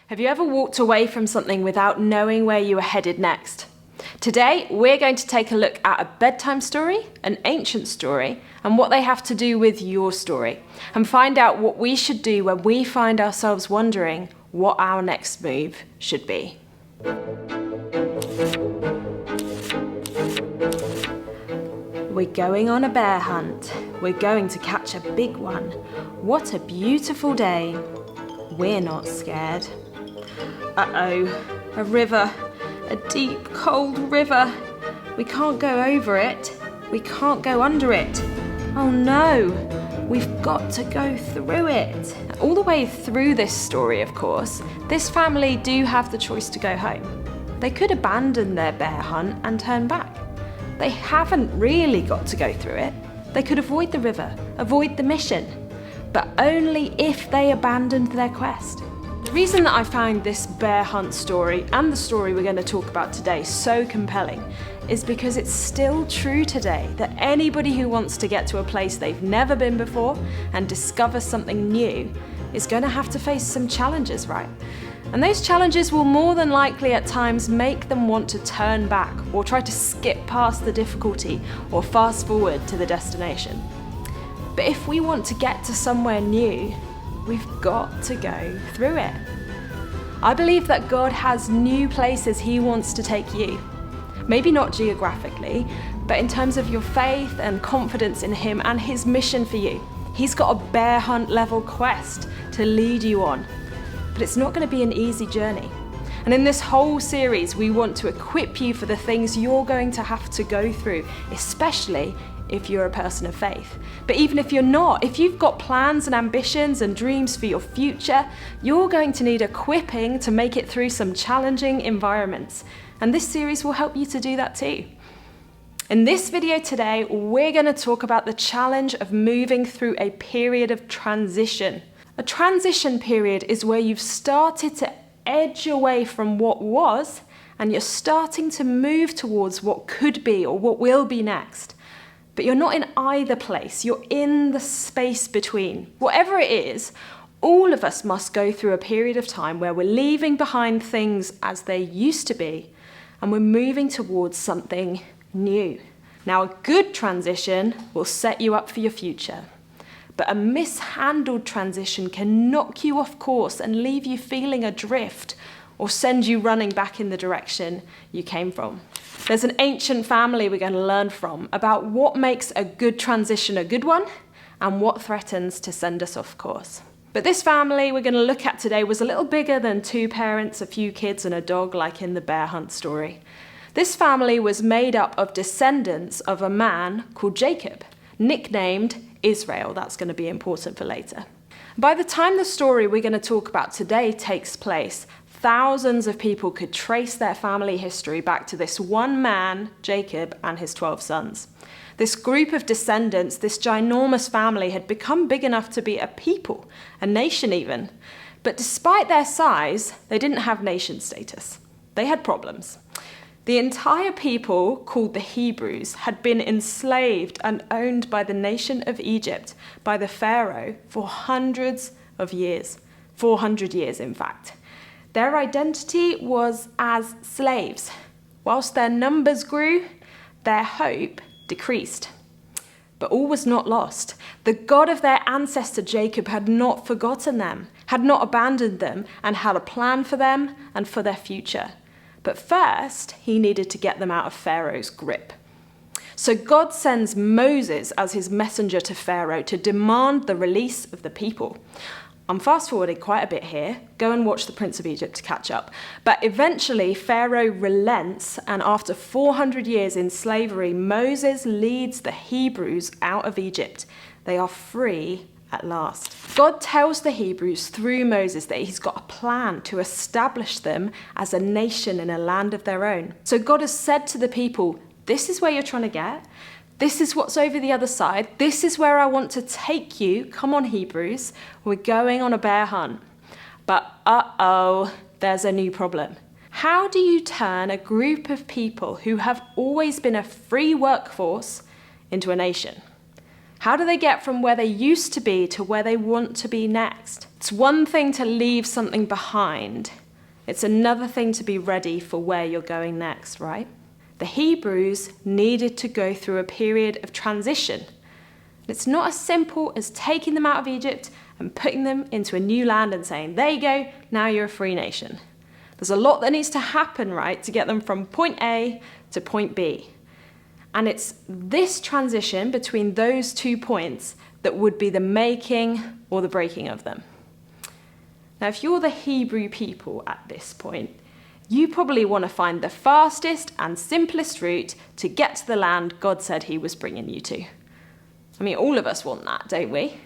Have you ever walked away from something without knowing where you were headed next? Today, we're going to take a look at a bedtime story, an ancient story, and what they have to do with your story, and find out what we should do when we find ourselves wondering what our next move should be. We're going on a bear hunt. We're going to catch a big one. What a beautiful day. We're not scared. Uh-oh, a river, a deep, cold river. We can't go over it. We can't go under it. Oh no, we've got to go through it. All the way through this story, of course, this family do have the choice to go home. They could abandon their bear hunt and turn back. They haven't really got to go through it. They could avoid the river, avoid the mission, but only if they abandoned their quest. The reason that I found this bear hunt story and the story we're going to talk about today so compelling is because it's still true today that anybody who wants to get to a place they've never been before and discover something new is going to have to face some challenges, right? And those challenges will more than likely at times make them want to turn back or try to skip past the difficulty or fast forward to the destination. But if we want to get to somewhere new, we've got to go through it. I believe that God has new places He wants to take you. Maybe not geographically, but in terms of your faith and confidence in Him and His mission for you. He's got a bear hunt level quest to lead you on. But it's not going to be an easy journey. And in this whole series, we want to equip you for the things you're going to have to go through, especially if you're a person of faith. But even if you're not, if you've got plans and ambitions and dreams for your future, you're going to need equipping to make it through some challenging environments. And this series will help you to do that too. In this video today, we're going to talk about the challenge of moving through a period of transition. A transition period is where you've started to edge away from what was, and you're starting to move towards what could be or what will be next. But you're not in either place, you're in the space between. Whatever it is, all of us must go through a period of time where we're leaving behind things as they used to be, and we're moving towards something new. Now, a good transition will set you up for your future, but a mishandled transition can knock you off course and leave you feeling adrift or send you running back in the direction you came from. There's an ancient family we're going to learn from about what makes a good transition a good one and what threatens to send us off course. But this family we're going to look at today was a little bigger than two parents, a few kids and a dog like in the bear hunt story. This family was made up of descendants of a man called Jacob, nicknamed Israel. That's going to be important for later. By the time the story we're going to talk about today takes place, thousands of people could trace their family history back to this one man, Jacob, and his 12 sons. This group of descendants, this ginormous family, had become big enough to be a people, a nation even. But despite their size, they didn't have nation status. They had problems. The entire people, called the Hebrews, had been enslaved and owned by the nation of Egypt, by the Pharaoh, for hundreds of years. 400 years, in fact. Their identity was as slaves. Whilst their numbers grew, their hope decreased. But all was not lost. The God of their ancestor Jacob had not forgotten them, had not abandoned them, and had a plan for them and for their future. But first, He needed to get them out of Pharaoh's grip. So God sends Moses as His messenger to Pharaoh to demand the release of the people. I'm fast forwarding quite a bit here. Go and watch The Prince of Egypt to catch up. But eventually, Pharaoh relents, and after 400 years in slavery, Moses leads the Hebrews out of Egypt. They are free at last. God tells the Hebrews through Moses that He's got a plan to establish them as a nation in a land of their own. So God has said to the people, this is where you're trying to get. This is what's over the other side. This is where I want to take you. Come on, Hebrews. We're going on a bear hunt. But uh-oh, there's a new problem. How do you turn a group of people who have always been a free workforce into a nation? How do they get from where they used to be to where they want to be next? It's one thing to leave something behind. It's another thing to be ready for where you're going next, right? The Hebrews needed to go through a period of transition. It's not as simple as taking them out of Egypt and putting them into a new land and saying, there you go, now you're a free nation. There's a lot that needs to happen, right, to get them from point A to point B. And it's this transition between those 2 points that would be the making or the breaking of them. Now, if you're the Hebrew people at this point, you probably want to find the fastest and simplest route to get to the land God said he was bringing you to. I mean, all of us want that, don't we?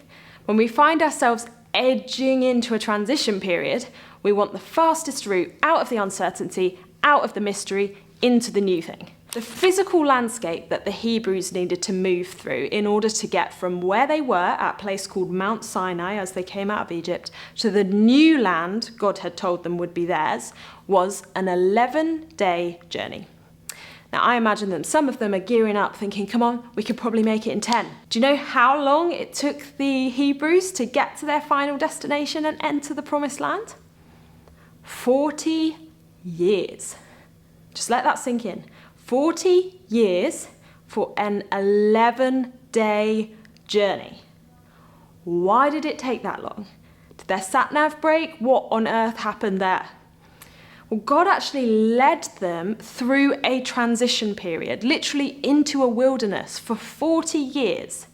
When we find ourselves edging into a transition period, we want the fastest route out of the uncertainty, out of the mystery, into the new thing. The physical landscape that the Hebrews needed to move through in order to get from where they were at a place called Mount Sinai as they came out of Egypt to the new land God had told them would be theirs was an 11-day journey. Now, I imagine that some of them are gearing up thinking, come on, we could probably make it in 10. Do you know how long it took the Hebrews to get to their final destination and enter the promised land? 40 years. Just let that sink in. 40 years for an 11-day journey. Why did it take that long? Did their sat-nav break? What on earth happened there? Well, God actually led them through a transition period, literally into a wilderness for 40 years,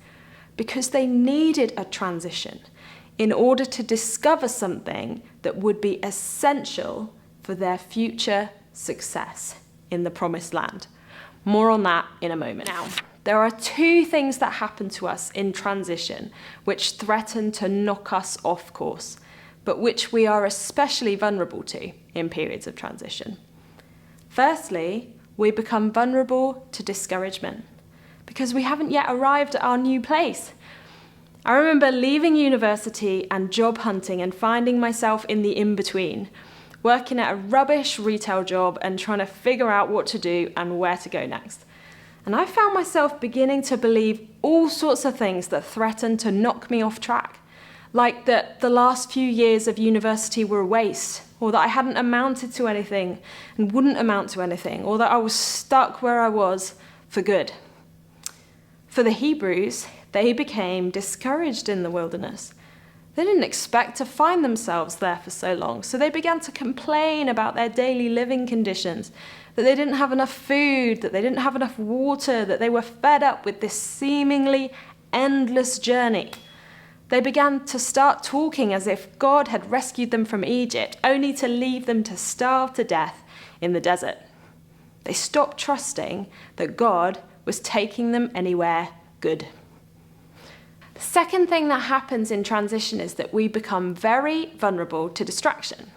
because they needed a transition in order to discover something that would be essential for their future success in the promised land. More on that in a moment. Now, there are 2 things that happen to us in transition which threaten to knock us off course, but which we are especially vulnerable to in periods of transition. Firstly, we become vulnerable to discouragement because we haven't yet arrived at our new place. I remember leaving university and job hunting and finding myself in the in-between, working at a rubbish retail job and trying to figure out what to do and where to go next. And I found myself beginning to believe all sorts of things that threatened to knock me off track, like that the last few years of university were a waste, or that I hadn't amounted to anything and wouldn't amount to anything, or that I was stuck where I was for good. For the Hebrews, they became discouraged in the wilderness. They didn't expect to find themselves there for so long, so they began to complain about their daily living conditions, that they didn't have enough food, that they didn't have enough water, that they were fed up with this seemingly endless journey. They began to start talking as if God had rescued them from Egypt, only to leave them to starve to death in the desert. They stopped trusting that God was taking them anywhere good. The second thing that happens in transition is that we become very vulnerable to distraction.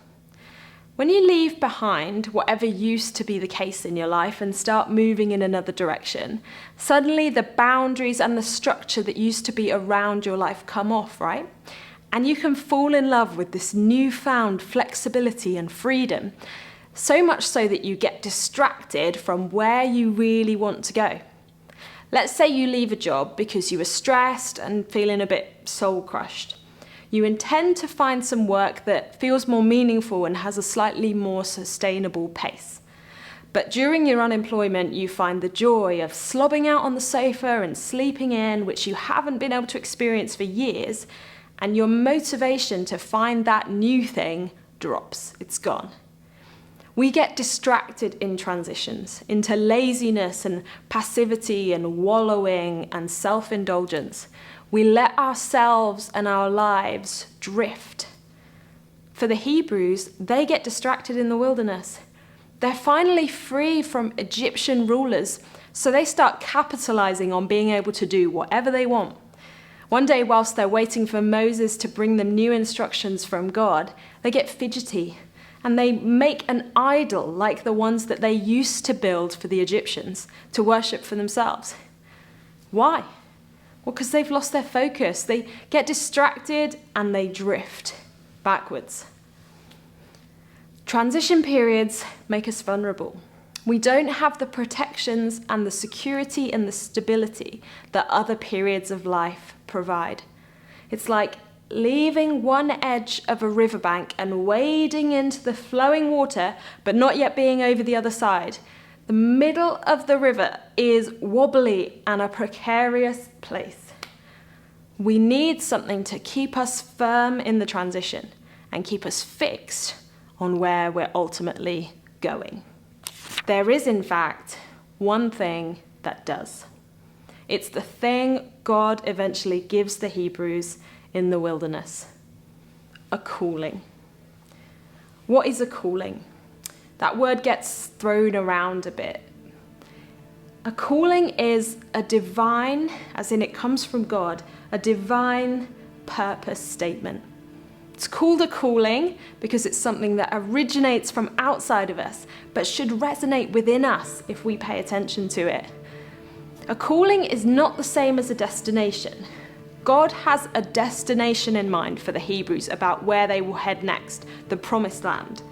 When you leave behind whatever used to be the case in your life and start moving in another direction, suddenly the boundaries and the structure that used to be around your life come off, right? And you can fall in love with this newfound flexibility and freedom, so much so that you get distracted from where you really want to go. Let's say you leave a job because you were stressed and feeling a bit soul-crushed. You intend to find some work that feels more meaningful and has a slightly more sustainable pace. But during your unemployment, you find the joy of slobbing out on the sofa and sleeping in, which you haven't been able to experience for years, and your motivation to find that new thing drops. It's gone. We get distracted in transitions into laziness and passivity and wallowing and self-indulgence. We let ourselves and our lives drift. For the Hebrews, they get distracted in the wilderness. They're finally free from Egyptian rulers, so they start capitalizing on being able to do whatever they want. One day, whilst they're waiting for Moses to bring them new instructions from God, they get fidgety and they make an idol like the ones that they used to build for the Egyptians to worship for themselves. Why? Well, because they've lost their focus. They get distracted and they drift backwards. Transition periods make us vulnerable. We don't have the protections and the security and the stability that other periods of life provide. It's like leaving one edge of a riverbank and wading into the flowing water, but not yet being over the other side. The middle of the river is wobbly and a precarious place. We need something to keep us firm in the transition and keep us fixed on where we're ultimately going. There is, in fact, one thing that does. It's the thing God eventually gives the Hebrews in the wilderness: a calling. What is a calling? That word gets thrown around a bit. A calling is a divine, as in it comes from God, a divine purpose statement. It's called a calling because it's something that originates from outside of us, but should resonate within us if we pay attention to it. A calling is not the same as a destination. God has a destination in mind for the Hebrews about where they will head next, the promised land.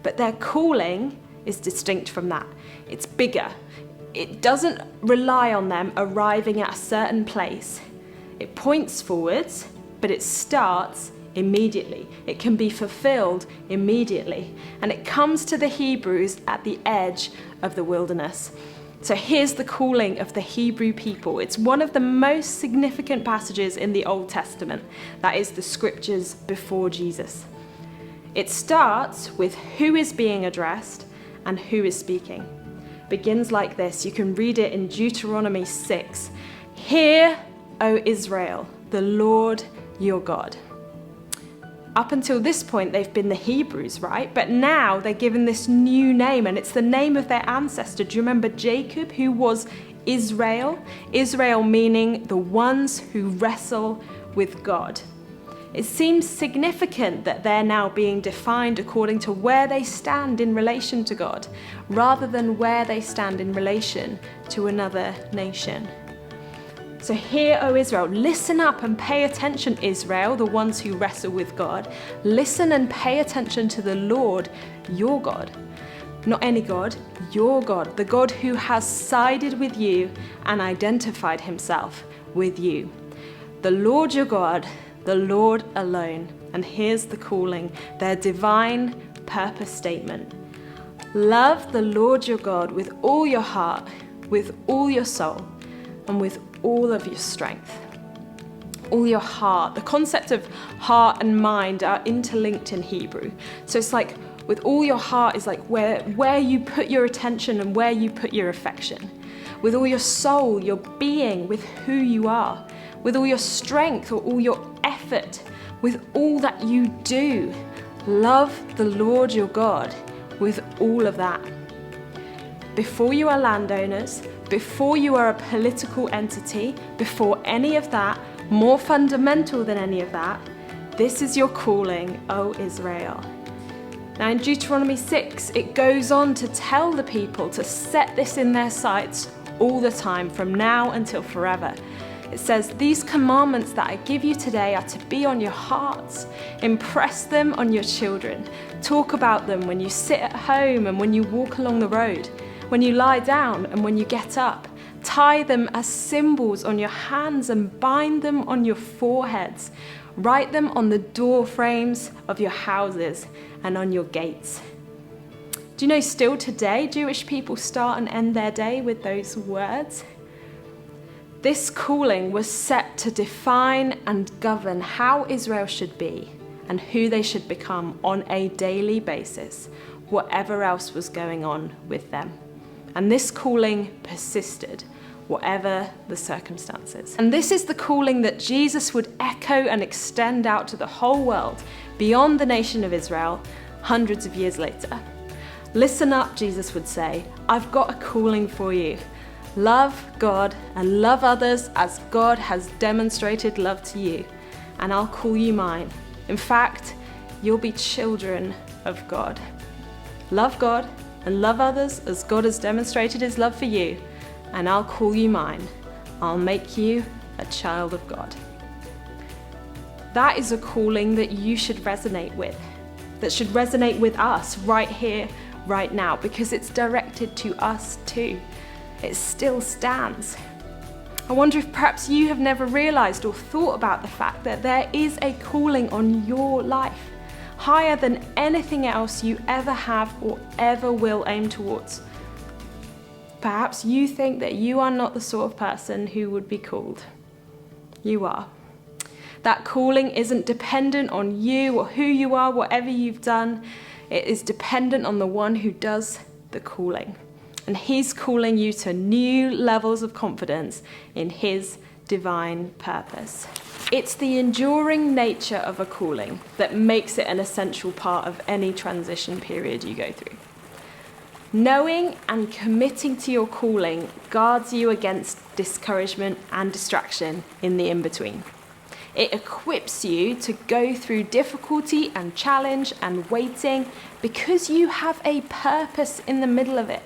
But their calling is distinct from that. It's bigger. It doesn't rely on them arriving at a certain place. It points forwards, but it starts immediately. It can be fulfilled immediately. And it comes to the Hebrews at the edge of the wilderness. So here's the calling of the Hebrew people. It's one of the most significant passages in the Old Testament. That is the scriptures before Jesus. It starts with who is being addressed and who is speaking. Begins like this. You can read it in Deuteronomy 6. Hear, O Israel, the Lord your God. Up until this point, they've been the Hebrews, right? But now they're given this new name, and it's the name of their ancestor. Do you remember Jacob, who was Israel? Israel meaning the ones who wrestle with God. It seems significant that they're now being defined according to where they stand in relation to God, rather than where they stand in relation to another nation. So hear, O Israel, listen up and pay attention, Israel, the ones who wrestle with God. Listen and pay attention to the Lord, your God. Not any God, your God, the God who has sided with you and identified himself with you. The Lord your God, the Lord alone. And here's the calling, their divine purpose statement. Love the Lord your God with all your heart, with all your soul, and with all of your strength. All your heart. The concept of heart and mind are interlinked in Hebrew. So it's like with all your heart is like where you put your attention and where you put your affection. With all your soul, your being, with who you are. With all your strength or all your effort, with all that you do. Love the Lord your God with all of that. Before you are landowners, before you are a political entity, before any of that, more fundamental than any of that, this is your calling, O Israel. Now in Deuteronomy 6, it goes on to tell the people to set this in their sights all the time, from now until forever. It says, these commandments that I give you today are to be on your hearts. Impress them on your children. Talk about them when you sit at home and when you walk along the road, when you lie down and when you get up. Tie them as symbols on your hands and bind them on your foreheads. Write them on the door frames of your houses and on your gates. Do you know still today Jewish people start and end their day with those words? This calling was set to define and govern how Israel should be and who they should become on a daily basis, whatever else was going on with them. And this calling persisted, whatever the circumstances. And this is the calling that Jesus would echo and extend out to the whole world, beyond the nation of Israel, hundreds of years later. Listen up, Jesus would say, I've got a calling for you. Love God and love others as God has demonstrated love to you, and I'll call you mine. In fact, you'll be children of God. Love God and love others as God has demonstrated his love for you, and I'll call you mine. I'll make you a child of God. That is a calling that you should resonate with, that should resonate with us right here, right now, because it's directed to us too. It still stands. I wonder if perhaps you have never realized or thought about the fact that there is a calling on your life, higher than anything else you ever have or ever will aim towards. Perhaps you think that you are not the sort of person who would be called. You are. That calling isn't dependent on you or who you are, whatever you've done. It is dependent on the one who does the calling. And he's calling you to new levels of confidence in his divine purpose. It's the enduring nature of a calling that makes it an essential part of any transition period you go through. Knowing and committing to your calling guards you against discouragement and distraction in the in-between. It equips you to go through difficulty and challenge and waiting because you have a purpose in the middle of it.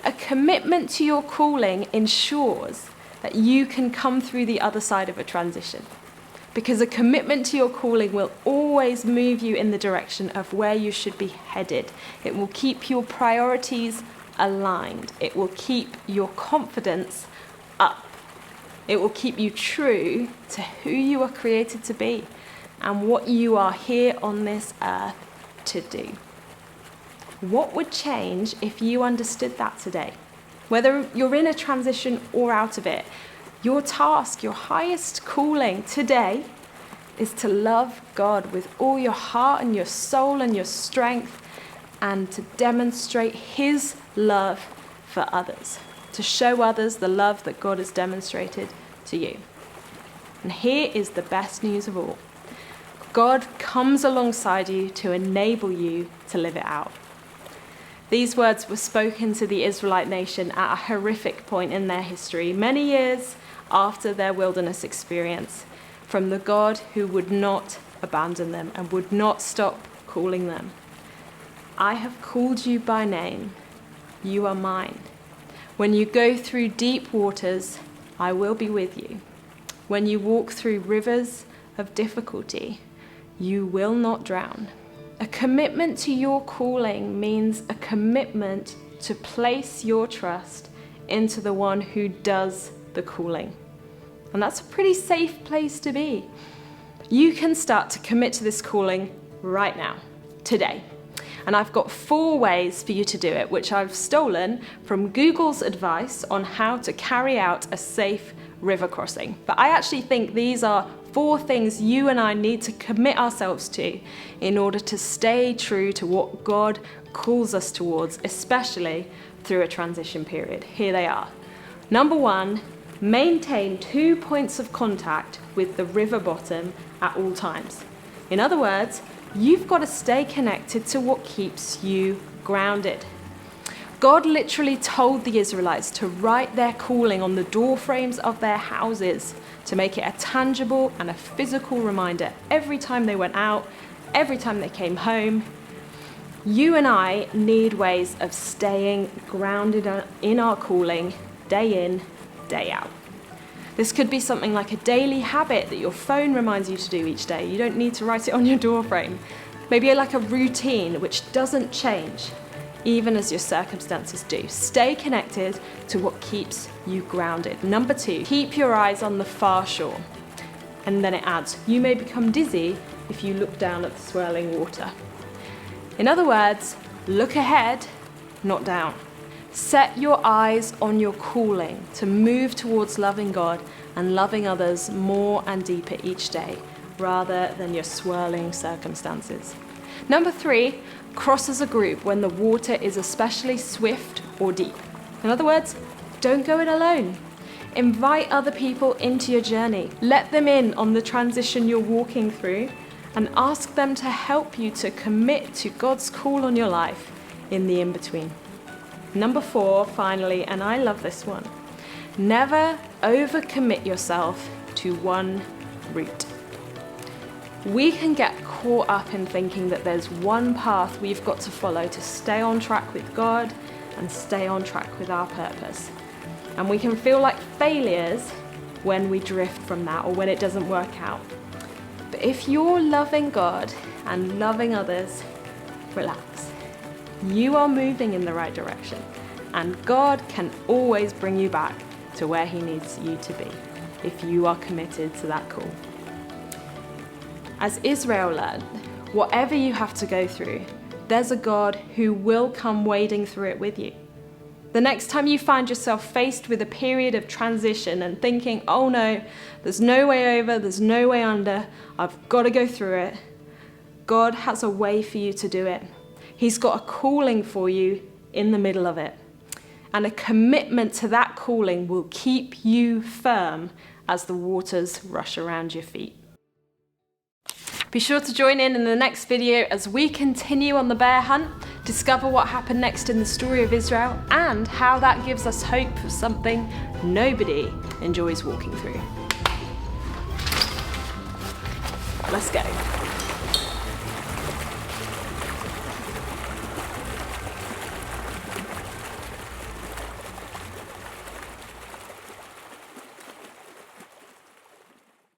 A commitment to your calling ensures that you can come through the other side of a transition, because a commitment to your calling will always move you in the direction of where you should be headed. It will keep your priorities aligned. It will keep your confidence up. It will keep you true to who you are created to be and what you are here on this earth to do. What would change if you understood that today? Whether you're in a transition or out of it, your task, your highest calling today is to love God with all your heart and your soul and your strength, and to demonstrate his love for others, to show others the love that God has demonstrated to you. And here is the best news of all. God comes alongside you to enable you to live it out. These words were spoken to the Israelite nation at a horrific point in their history, many years after their wilderness experience, from the God who would not abandon them and would not stop calling them. I have called you by name. You are mine. When you go through deep waters, I will be with you. When you walk through rivers of difficulty, you will not drown. A commitment to your calling means a commitment to place your trust into the one who does the calling. And that's a pretty safe place to be. You can start to commit to this calling right now, today. And I've got 4 ways for you to do it, which I've stolen from Google's advice on how to carry out a safe river crossing. But I actually think these are 4 things you and I need to commit ourselves to in order to stay true to what God calls us towards, especially through a transition period. Here they are. Number 1, maintain 2 points of contact with the river bottom at all times. In other words, you've got to stay connected to what keeps you grounded. God literally told the Israelites to write their calling on the door frames of their houses to make it a tangible and a physical reminder every time they went out, every time they came home. You and I need ways of staying grounded in our calling day in, day out. This could be something like a daily habit that your phone reminds you to do each day. You don't need to write it on your door frame. Maybe like a routine which doesn't change, even as your circumstances do. Stay connected to what keeps you grounded. Number 2, keep your eyes on the far shore. And then it adds, you may become dizzy if you look down at the swirling water. In other words, look ahead, not down. Set your eyes on your calling to move towards loving God and loving others more and deeper each day, rather than your swirling circumstances. Number 3, cross as a group when the water is especially swift or deep. In other words, don't go it alone. Invite other people into your journey. Let them in on the transition you're walking through and ask them to help you to commit to God's call on your life in the in-between. Number 4, finally, and I love this one, never overcommit yourself to one route. We can get caught up in thinking that there's one path we've got to follow to stay on track with God and stay on track with our purpose. And we can feel like failures when we drift from that or when it doesn't work out. But if you're loving God and loving others, relax. You are moving in the right direction, and God can always bring you back to where he needs you to be, if you are committed to that call. As Israel learned, whatever you have to go through, there's a God who will come wading through it with you. The next time you find yourself faced with a period of transition and thinking, oh no, there's no way over, there's no way under, I've got to go through it, God has a way for you to do it. He's got a calling for you in the middle of it. And a commitment to that calling will keep you firm as the waters rush around your feet. Be sure to join in the next video as we continue on the bear hunt, discover what happened next in the story of Israel, and how that gives us hope for something nobody enjoys walking through. Let's go.